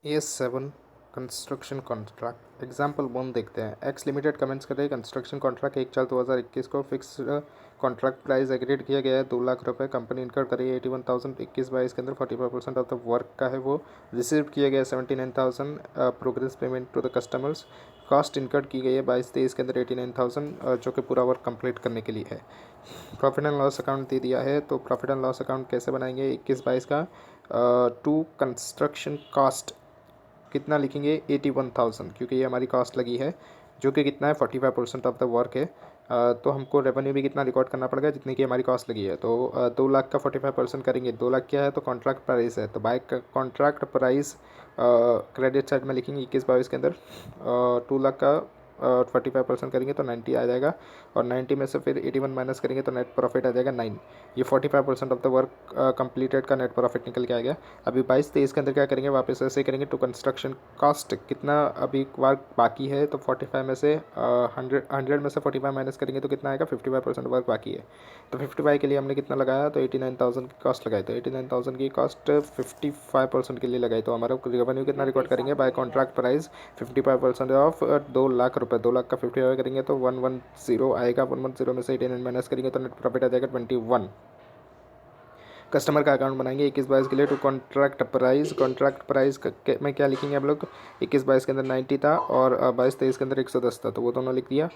AS7 construction contract example 1 देखते हैं। X limited comments कर रहे हैं कंस्ट्रक्शन कॉन्ट्रैक्ट 1/4/2021 को फिक्स कॉन्ट्रैक्ट प्राइस एग्रीड किया गया है 2 लाख रुपए। कंपनी इनकर करी 81,000 21/22 के अंदर 45% ऑफ द वर्क का है वो रिसीव किया गया 79,000 progress payment to the customers. Cost incurred की गई है 22/23 के अंदर 89,000 जो कि पूरा वर्क कंप्लीट करने के लिए है। प्रॉफिट एंड लॉस अकाउंट दे दिया है, तो प्रॉफिट एंड लॉस अकाउंट कैसे बनाएंगे 21/22 का। टू कंस्ट्रक्शन कॉस्ट कितना लिखेंगे 81,000, क्योंकि ये हमारी कॉस्ट लगी है जो कि कितना है 45% ऑफ द वर्क है। तो हमको रेवेन्यू भी कितना रिकॉर्ड करना पड़ेगा जितनी की हमारी कॉस्ट लगी है। तो 2 लाख का 45% करेंगे। 2 लाख क्या है तो कॉन्ट्रैक्ट प्राइस है, तो by contract price credit side में लिखेंगे 21/22 के अंदर 2 लाख का 45% करेंगे तो 90 आ जाएगा, और 90 में से फिर 81 माइनस करेंगे तो नेट प्रॉफिट आ जाएगा 9। ये 45% ऑफ द वर्क कंप्लीटेड का नेट प्रॉफिट निकल के आ गया। अभी 22/23 के अंदर क्या करेंगे, वापस ऐसे करेंगे। टू कंस्ट्रक्शन कॉस्ट कितना अभी वर्क बाकी है, तो 45 में से 100 में से 45 माइनस करेंगे तो कितना आएगा 55% वर्क बाकी है। तो 55 के लिए हमने कितना लगाया तो 89,000 की कॉस्ट लगाई, तो 89,000 की कॉस्ट 55% के लिए लगाई। तो हमारा रेवेन्यू कितना रिकॉर्ड करेंगे by contract price 55% of 2 lakh रुपए। 2 लाख का 55 करेंगे तो 110 आएगा। 110 में से 89 माइनस करेंगे तो नेट प्रॉफिट आ जाएगा 21। कस्टमर का अकाउंट बनाएंगे 21/22 के लिए। टू कॉन्ट्रैक्ट प्राइस में क्या लिखेंगे आप लोग 21/22 के अंदर 90 था और 22/23 के अंदर 110 था, तो वो दोनों लिख दिया।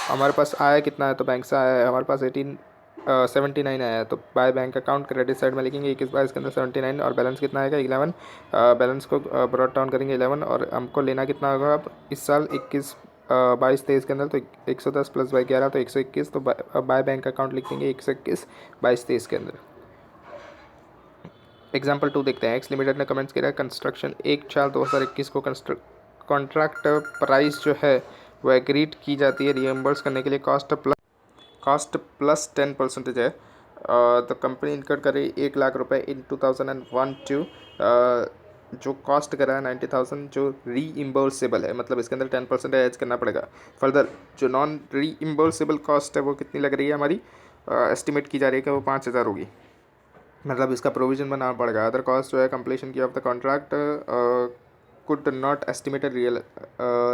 हमारे पास आया कितना है तो बैंक से आया है हमारे पास 79 आया है, तो by bank account credit side में लिखेंगे 21/22 के अंदर 79 और बैलेंस कितना आएगा 11। बैलेंस को ब्रॉड डाउन करेंगे 11, और हमको लेना कितना होगा अब इस साल 22/23 के अंदर, तो 110 प्लस बाई 11 तो 121, तो बाय बैंक अकाउंट लिखेंगे 121 22/23 के अंदर। एग्जाम्पल 2 देखते हैं। एक्स लिमिटेड ने कमेंट्स किया कंस्ट्रक्शन 1/4/2021 को कॉन्ट्रैक्ट प्राइस जो है वो एग्रीड की जाती है रिएम्बर्स करने के लिए कॉस्ट प्लस 10% है। तो कंपनी इनकट करे 1 लाख रुपए इन 2001 टू जो कॉस्ट करा है 90,000 जो रीइम्बर्सेबल है, मतलब इसके अंदर 10% एड करना पड़ेगा। फर्दर जो नॉन रीइम्बर्सेबल कॉस्ट है वो कितनी लग रही है हमारी, एस्टिमेट की जा रही है कि वो 5,000 होगी, मतलब इसका प्रोविज़न बनाना पड़ेगा। अदर कॉस्ट जो है कंप्लीशन की of the contract could not estimated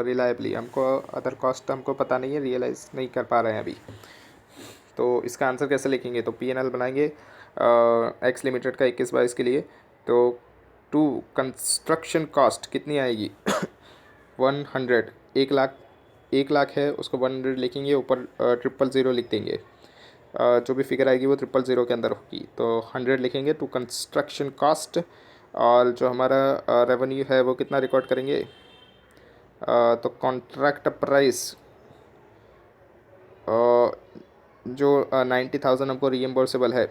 reliably. हमको अदर कॉस्ट हमको पता नहीं है, रियलाइज़ नहीं कर पा रहे हैं अभी। तो इसका आंसर कैसे लिखेंगे, तो P&L बनाएंगे एक्स लिमिटेड का 21/22 के लिए। तो टू कंस्ट्रक्शन कॉस्ट कितनी आएगी 100, 1 लाख है उसको 100 लिखेंगे, ऊपर 000 लिख देंगे। जो भी फिगर आएगी वो 000 के अंदर होगी, तो 100 लिखेंगे टू कंस्ट्रक्शन कॉस्ट। और जो हमारा रेवेन्यू है वो कितना रिकॉर्ड करेंगे, तो कॉन्ट्रैक्ट प्राइस जो 90,000 हमको रीएम्बर्सेबल है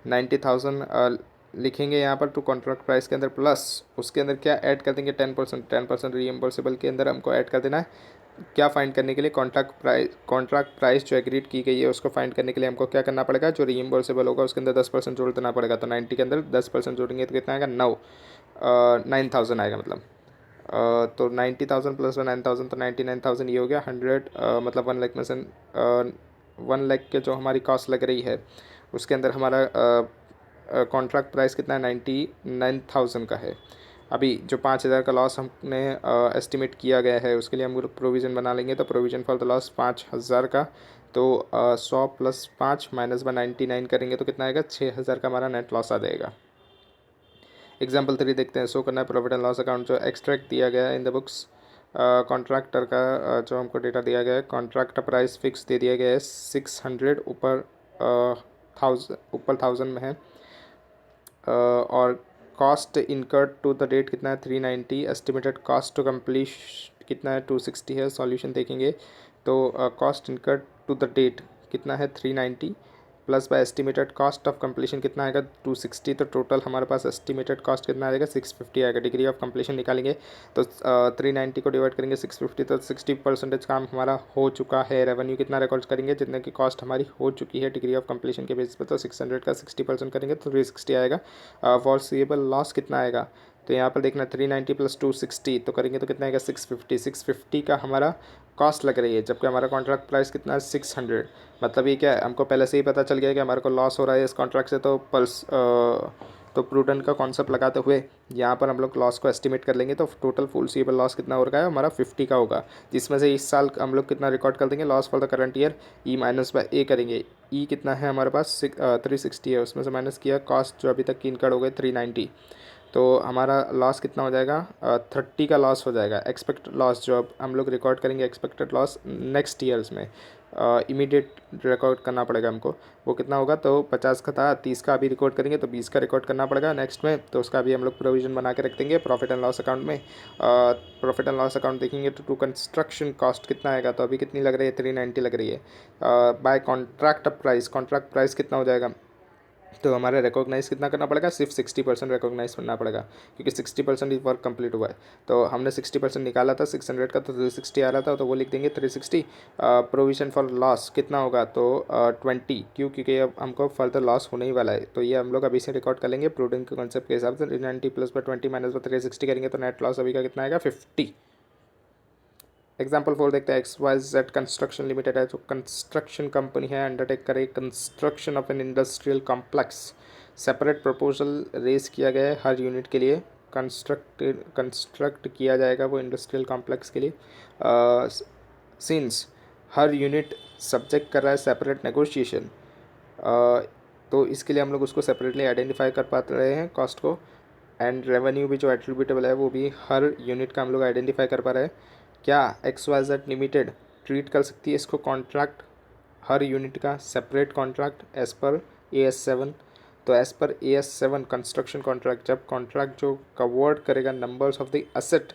90,000 लिखेंगे यहाँ पर टू कॉन्ट्रैक्ट प्राइस के अंदर, प्लस उसके अंदर क्या ऐड कर देंगे 10% रीएम्बर्सेबल के अंदर हमको ऐड कर देना है। क्या फाइंड करने के लिए कॉन्ट्रैक्ट प्राइस जो एग्रीड की गई है उसको फाइंड करने के लिए हमको क्या करना पड़ेगा, जो रीइम्बर्सेबल होगा उसके अंदर 10% जोड़ देना पड़ेगा। तो 90 के अंदर 10% जोड़ेंगे तो कितना आएगा 9,000 आएगा, मतलब तो 90,000 प्लस 9,000 तो 99,000 ये हो गया। 100 मतलब 1 लाख में से 1 लाख के जो हमारी कॉस्ट लग रही है उसके अंदर हमारा कॉन्ट्रैक्ट प्राइस कितना है 99,000 का है। अभी जो 5,000 का लॉस हमने एस्टिमेट किया गया है उसके लिए हम प्रोविज़न बना लेंगे। तो प्रोविज़न फॉर द लॉस 5,000 का, तो 100 प्लस 5 माइनस 99 करेंगे तो कितना आएगा 6,000 का हमारा नेट लॉस आ जाएगा। एग्जाम्पल 3 देखते हैं। शो करना है प्रॉफिट एंड लॉस अकाउंट जो एक्सट्रैक्ट दिया गया है इन द बुक्स। कॉन्ट्रैक्टर का जो हमको डेटा दिया गया है, कॉन्ट्रैक्ट प्राइस फिक्स दे दिया गया है 600, ऊपर 1000 में है। और cost incurred to the date कितना है 390। एस्टिमेटेड कॉस्ट टू कम्प्लीट कितना है 260 है। सॉल्यूशन देखेंगे तो cost incurred to the date कितना है 390 plus by estimated cost of completion कितना आएगा 260, तो टोटल हमारे पास एस्टिमेटेड कॉस्ट कितना आएगा 650 आएगा। डिग्री ऑफ कंप्लीशन निकालेंगे तो 390 को डिवाइड करेंगे 650, तो 60% काम हमारा हो चुका है। रेवेन्यू कितना रिकॉर्ड करेंगे जितने की कॉस्ट हमारी हो चुकी है डिग्री ऑफ कंप्लीशन के बेसिस पे, तो 600 का 60% करेंगे तो 360 आएगा। फॉरसीएबल लॉस कितना आएगा, तो यहाँ पर देखना 390 प्लस 260 तो करेंगे तो कितना आएगा 650 का हमारा कॉस्ट लग रही है, जबकि हमारा कॉन्ट्रैक्ट प्राइस कितना है 600। मतलब ये क्या है, हमको पहले से ही पता चल गया कि हमारे को लॉस हो रहा है इस कॉन्ट्रैक्ट से, तो तो प्रूडेंट का कॉन्सेप्ट लगाते हुए यहाँ पर हम लोग लॉस को एस्टिमेट कर लेंगे। तो टोटल फोर्सिबल लॉस कितना हो रहा है हमारा 50 का होगा, जिसमें से इस साल हम लोग कितना रिकॉर्ड कर देंगे loss for the current year, E minus by A करेंगे। ई कितना है हमारे पास 360 है, उसमें से माइनस किया कॉस्ट जो अभी तक की इनकर्ड हो गए 390, तो हमारा लॉस कितना हो जाएगा 30 का लॉस हो जाएगा। एक्सपेक्ट लॉस जो अब हम लोग रिकॉर्ड करेंगे एक्सपेक्टेड लॉस नेक्स्ट ईयर्स में इमीडिएट रिकॉर्ड करना पड़ेगा हमको, वो कितना होगा तो 50 का था, 30 का अभी रिकॉर्ड करेंगे तो 20 का रिकॉर्ड करना पड़ेगा नेक्स्ट में, तो उसका भी हम लोग प्रोविजन बना के रख देंगे प्रॉफिट एंड लॉस अकाउंट में। प्रॉफिट एंड लॉस अकाउंट देखेंगे तो टू कंस्ट्रक्शन कॉस्ट कितना आएगा, तो अभी कितनी लग रही है 390 लग रही है। By contract price, contract price कितना हो जाएगा, तो हमारे रिकॉग्नाइज कितना करना पड़ेगा, सिर्फ 60% रिकॉग्नाइज करना पड़ेगा, क्योंकि 60% वर्क कंप्लीट हुआ है। तो हमने 60% निकाला था 600 का, तो 360 आ रहा था, तो वो लिख देंगे 360। प्रोविजन फॉर लॉस कितना होगा तो 20, क्योंकि अब हमको फर्दर लॉस होने ही वाला है, तो ये हम लोग अभी से रिकॉर्ड कर लेंगे प्रूडेंट के कॉन्सेप्ट के हिसाब से। 390 प्लस बाय 20 माइनस बाय 360 करेंगे तो नेट लॉस अभी का कितना आएगा 50। एग्जाम्पल 4 देखते हैं। XYZ कंस्ट्रक्शन लिमिटेड है, जो कंस्ट्रक्शन कंपनी है, अंडरटेक करे construction of an industrial complex. Separate proposal raise किया गया है हर यूनिट के लिए, कंस्ट्रक्ट किया जाएगा वो इंडस्ट्रियल कॉम्प्लेक्स के लिए। सिंस हर यूनिट सब्जेक्ट कर रहा है सेपरेट नेगोशिएशन, तो इसके लिए हम लोग उसको सेपरेटली आइडेंटिफाई कर पा रहे हैं कॉस्ट को, एंड रेवेन्यू भी जो एट्रीब्यूटेबल है वो भी हर यूनिट का हम लोग आइडेंटिफाई कर पा रहे हैं। क्या XYZ लिमिटेड ट्रीट कर सकती है इसको कॉन्ट्रैक्ट हर यूनिट का separate contract as per AS7? तो as per AS7 construction contract, जब कॉन्ट्रैक्ट जो कवर्ड करेगा numbers of the asset,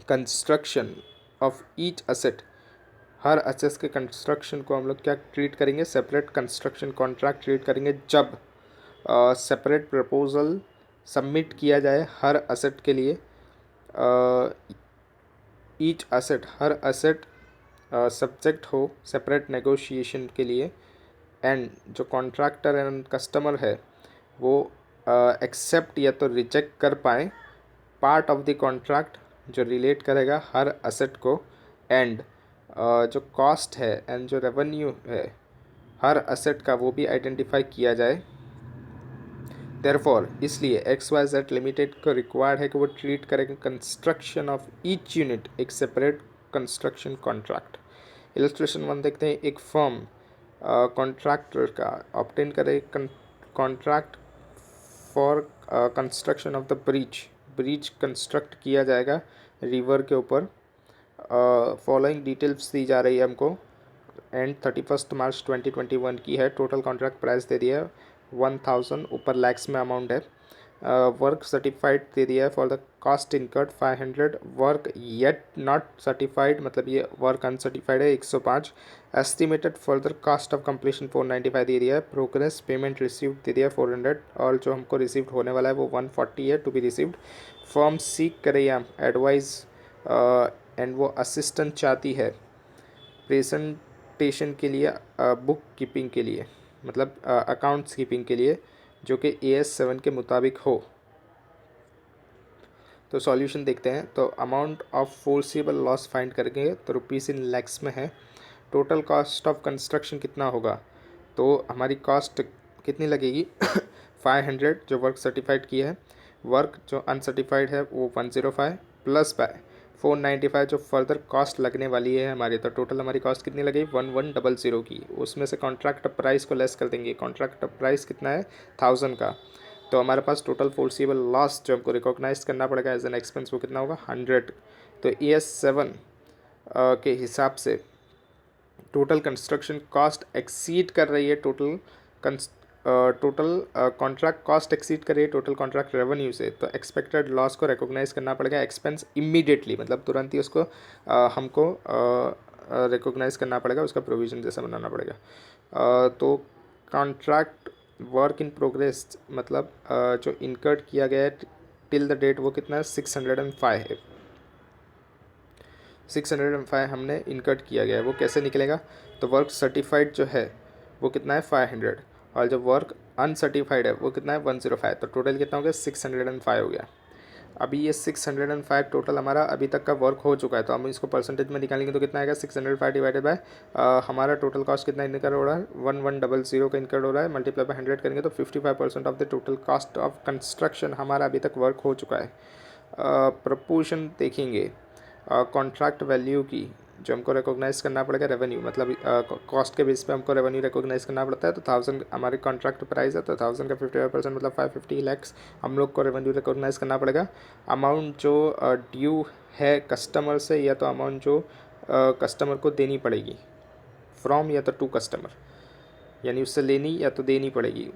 construction of each asset, हर असेट के कंस्ट्रक्शन को हम लोग क्या ट्रीट करेंगे, सेपरेट कंस्ट्रक्शन कॉन्ट्रैक्ट ट्रीट करेंगे, जब सेपरेट प्रपोजल सबमिट किया जाए हर असेट के लिए। ईच असेट, हर असेट सब्जेक्ट हो सेपरेट नेगोशिएशन के लिए, एंड जो कॉन्ट्रैक्टर एंड कस्टमर है वो एक्सेप्ट या तो रिजेक्ट कर पाए पार्ट ऑफ द कॉन्ट्रैक्ट जो रिलेट करेगा हर असेट को, एंड जो कॉस्ट है एंड जो रेवेन्यू है हर असेट का वो भी आइडेंटिफाई किया जाए। देयरफॉर इसलिए XYZ लिमिटेड को रिक्वायर्ड है कि वो ट्रीट करेगा कंस्ट्रक्शन ऑफ ईच यूनिट एक सेपरेट कंस्ट्रक्शन कॉन्ट्रैक्ट। इलस्ट्रेशन 1 देखते हैं। एक फर्म कॉन्ट्रैक्टर का ऑब्टेन करे contract for construction of the bridge construct किया जाएगा रिवर के ऊपर। फॉलोइंग डिटेल्स दी जा रही है हमको, एंड 31 मार्च 2021 की है। टोटल कॉन्ट्रैक्ट प्राइस दे दिया है 1000, ऊपर लैक्स में अमाउंट है। वर्क सर्टिफाइड दे दिया है for the cost incurred 500, work yet not certified मतलब ये वर्क अनसर्टिफाइड है 105। Estimated further cost of completion 495 दे दिया है। प्रोग्रेस पेमेंट रिसीव्ड दे दिया है 400, और जो हमको रिसीव्ड होने वाला है वो 140 है to be received. Firm seek करे या एडवाइस एंड वो असिस्टेंट चाहती है प्रेजेंटेशन के लिए, बुक कीपिंग के लिए, मतलब अकाउंट्स कीपिंग के लिए, जो कि AS7 के मुताबिक हो। तो सॉल्यूशन देखते हैं। तो amount of forcible loss find करेंगे तो रुपीज़ इन लैक्स में है। टोटल कॉस्ट ऑफ कंस्ट्रक्शन कितना होगा, तो हमारी कॉस्ट कितनी लगेगी 500 जो वर्क सर्टिफाइड की है, वर्क जो अनसर्टिफाइड है वो 105 प्लस बाय 495 जो फर्दर कॉस्ट लगने वाली है हमारी। तो टोटल हमारी कॉस्ट कितनी लगेगी 1100 की, उसमें से कॉन्ट्रैक्ट प्राइस को लेस कर देंगे। कॉन्ट्रैक्ट प्राइस कितना है 1000 का, तो हमारे पास टोटल फोर्सिबल लॉस जो हमको रिकॉग्नाइज करना पड़ेगा एज एन एक्सपेंस वो कितना होगा 100। तो AS7 के हिसाब से टोटल कंस्ट्रक्शन कॉस्ट एक्सीड कर रही है टोटल कॉन्ट्रैक्ट कॉस्ट एक्सीड कर रही है टोटल कॉन्ट्रैक्ट रेवेन्यू से, तो एक्सपेक्टेड लॉस को रिकॉग्नाइज करना पड़ेगा एक्सपेंस इमीडिएटली, मतलब तुरंत ही उसको हमको रिकॉग्नाइज करना पड़ेगा, उसका प्रोविज़न जैसा बनाना पड़ेगा। तो कॉन्ट्रैक्ट वर्क इन प्रोग्रेस मतलब जो इनकर्ड किया गया है टिल द डेट वो कितना है 605 है। 605 हमने इनकर्ड किया गया है, वो कैसे निकलेगा, तो वर्क सर्टिफाइड जो है वो कितना है 500, और जो वर्क अनसर्टिफाइड है वो कितना है 105, तो टोटल कितना हो गया 605 हो गया। अभी ये 605 टोटल हमारा अभी तक का वर्क हो चुका है, तो हम इसको परसेंटेज में निकालेंगे तो कितना आएगा 605 डिवाइडेड बाय हमारा टोटल कॉस्ट कितना इनकर हो रहा है 1100 का इनकर हो रहा है, मल्टीप्लाई बाय 100 करेंगे तो 55% of the total cost of construction हमारा अभी तक वर्क हो चुका है। प्रपोर्शन देखेंगे कॉन्ट्रैक्ट वैल्यू की, जो हमको रिकॉग्नाइज करना पड़ेगा रेवेन्यू, मतलब कॉस्ट के बेस पे हमको रेवेन्यू रिकॉग्नाइज करना पड़ता है। तो 1000 हमारे कॉन्ट्रैक्ट प्राइस है, तो 1000 का 55% मतलब 550 लैक्स हम लोग को रेवेन्यू रिकॉग्नाइज करना पड़ेगा। अमाउंट जो ड्यू है कस्टमर से, या तो अमाउंट जो कस्टमर को देनी पड़ेगी फ्रॉम या तो टू कस्टमर, यानी उससे लेनी या तो देनी पड़ेगी,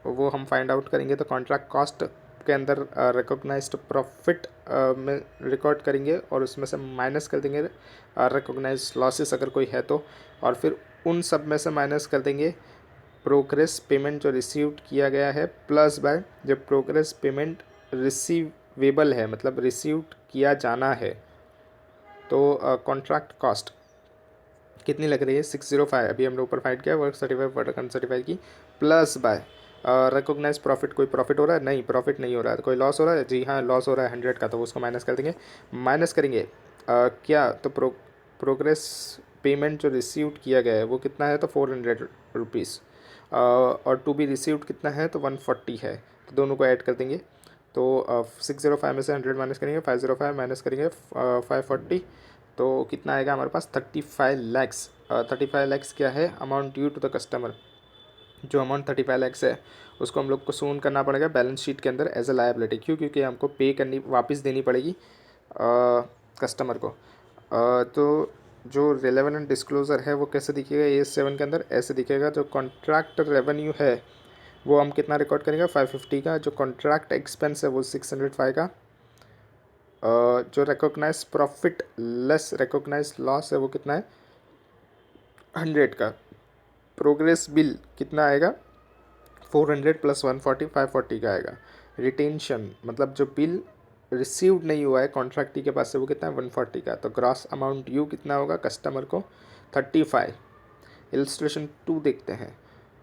वो हम फाइंड आउट करेंगे। तो कॉन्ट्रैक्ट कॉस्ट के अंदर रिकॉग्नाइज्ड प्रॉफिट में रिकॉर्ड करेंगे और उसमें से माइनस कर देंगे रिकॉग्नाइज्ड लॉसेस अगर कोई है तो, और फिर उन सब में से माइनस कर देंगे प्रोग्रेस पेमेंट जो रिसीव्ड किया गया है, प्लस बाय जो प्रोग्रेस पेमेंट रिसीवेबल है, मतलब रिसीव्ड किया जाना है। तो कॉन्ट्रैक्ट कॉस्ट कितनी लग रही है 605, अभी हमने ऊपर फाइंड किया वर्क सर्टिफाइड वर्क अनसर्टिफाइड की, प्लस बाय रिकॉग्नाइज प्रॉफिट। कोई प्रॉफिट हो रहा है? नहीं, प्रॉफिट नहीं हो रहा है। कोई लॉस हो रहा है? जी हाँ, लॉस हो रहा है 100 का, तो उसको माइनस कर देंगे। माइनस करेंगे क्या, तो प्रोग्रेस पेमेंट जो रिसीव्ड किया गया है वो कितना है, तो 400 रुपीज़, और टू बी रिसीव्ड कितना है, तो 140 है, तो दोनों को ऐड कर देंगे। तो 605 में से 100 माइनस करेंगे, 505 माइनस करेंगे 540, तो कितना आएगा हमारे पास 35 लैक्स। 35 लैक्स क्या है, amount due to the customer. जो अमाउंट 35 लैक्स है उसको हम लोग को शोन करना पड़ेगा बैलेंस शीट के अंदर एज अ लायबिलिटी। क्यों? क्योंकि हमको पे करनी, वापस देनी पड़ेगी कस्टमर को। तो जो रिलेवेंट डिस्क्लोजर है वो कैसे दिखेगा AS7 के अंदर, ऐसे दिखेगा। जो कॉन्ट्रैक्ट रेवेन्यू है वो हम कितना रिकॉर्ड करेंगे 550 का, जो कॉन्ट्रैक्ट एक्सपेंस है वो 605 का, जो recognise profit less recognise loss है वो कितना है 100 का, प्रोग्रेस बिल कितना आएगा 400 प्लस 140 540 का आएगा। रिटेंशन मतलब जो बिल रिसीव्ड नहीं हुआ है कॉन्ट्रैक्टी के पास से वो कितना है 140 का। तो ग्रॉस अमाउंट ड्यू कितना होगा कस्टमर को 35। इलस्ट्रेशन 2 देखते हैं।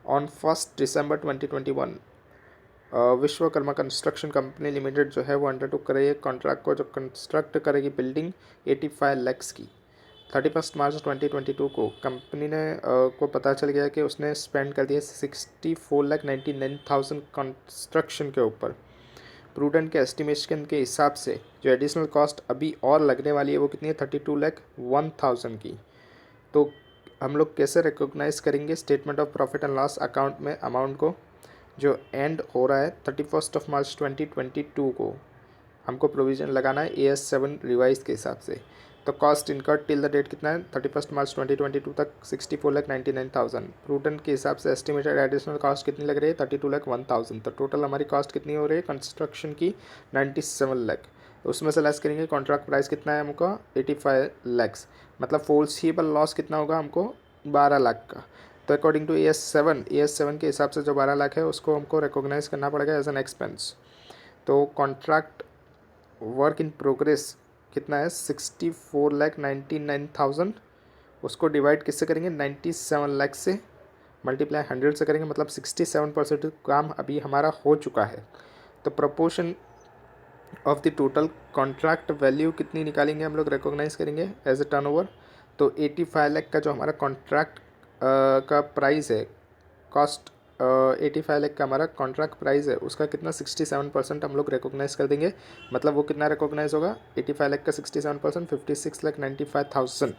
On 1 December 2021 Vishwakarma construction company limited जो है वो अंडरटुक कर रही है कॉन्ट्रैक्ट को, जो कंस्ट्रक्ट करेगी बिल्डिंग 85 लैक्स की। 31 मार्च 2022 को कंपनी ने को पता चल गया कि उसने स्पेंड कर दिया 64,99,000 कंस्ट्रक्शन के ऊपर। प्रूडेंट के एस्टिमेशन के हिसाब से जो एडिशनल कॉस्ट अभी और लगने वाली है वो कितनी है 32,01,000 की। तो हम लोग कैसे रिकॉग्नाइज करेंगे statement of profit and loss account में अमाउंट को, जो एंड हो रहा है 31 मार्च 2022 को हमको प्रोविज़न लगाना है AS7 रिवाइज के हिसाब से। तो cost incurred till the date कितना है 31 मार्च 2022 तक 64,99,000। प्रूडेंट के हिसाब से एस्टिमेटेड एडिशनल कॉस्ट कितनी लग रही है 32,01,000। तो टोटल हमारी कॉस्ट कितनी हो रही है कंस्ट्रक्शन की 97 लाख। उसमें से लेस करेंगे कॉन्ट्रैक्ट प्राइस कितना है हमको 85 लैक्स, मतलब फोर्सिबल लॉस कितना होगा हमको 12 लाख का। तो अकॉर्डिंग टू AS7 के हिसाब से जो 12 लाख है उसको हमको रिकॉग्नाइज करना पड़ेगा एज एन एक्सपेंस। तो कॉन्ट्रैक्ट वर्क इन प्रोग्रेस कितना है 64,99,000, उसको डिवाइड किससे करेंगे 97 लाख से, मल्टीप्लाई 100 से करेंगे, मतलब 67% काम अभी हमारा हो चुका है। तो proportion of the total contract value कितनी निकालेंगे हम लोग रिकॉग्नाइज करेंगे एज ए टर्नओवर। तो 85 लाख का जो हमारा कॉन्ट्रैक्ट का प्राइस है, कॉस्ट 85 लाख का हमारा कॉन्ट्रैक्ट प्राइस है, उसका कितना 67% हम लोग रिकॉग्नाइज कर देंगे। मतलब वो कितना रिकॉग्नाइज होगा 85 लाख का 67% 56,95,000।